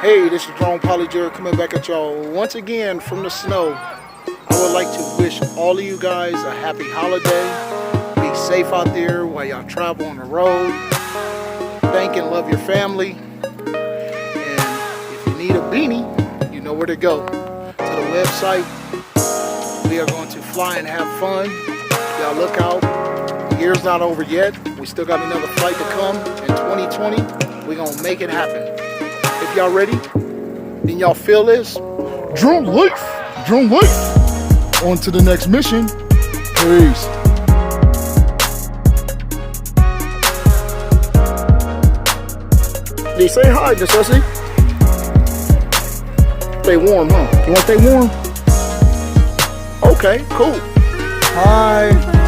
Hey, this is Drone Polyger coming back at y'all once again from the snow. I would like to wish all of you guys a happy holiday. Be safe out there while y'all travel on the road. Thank and love your family. And if you need a beanie, you know where to go. To the website. We are going to fly and have fun. Y'all look out. The year's not over yet. We still got another flight to come in 2020. We're going to make it happen. If y'all ready, then y'all feel this. Drone life, drone life. On to the next mission. Peace. Did he say hi, Necessity? Stay warm, huh? You want to stay warm? Okay, cool. Hi.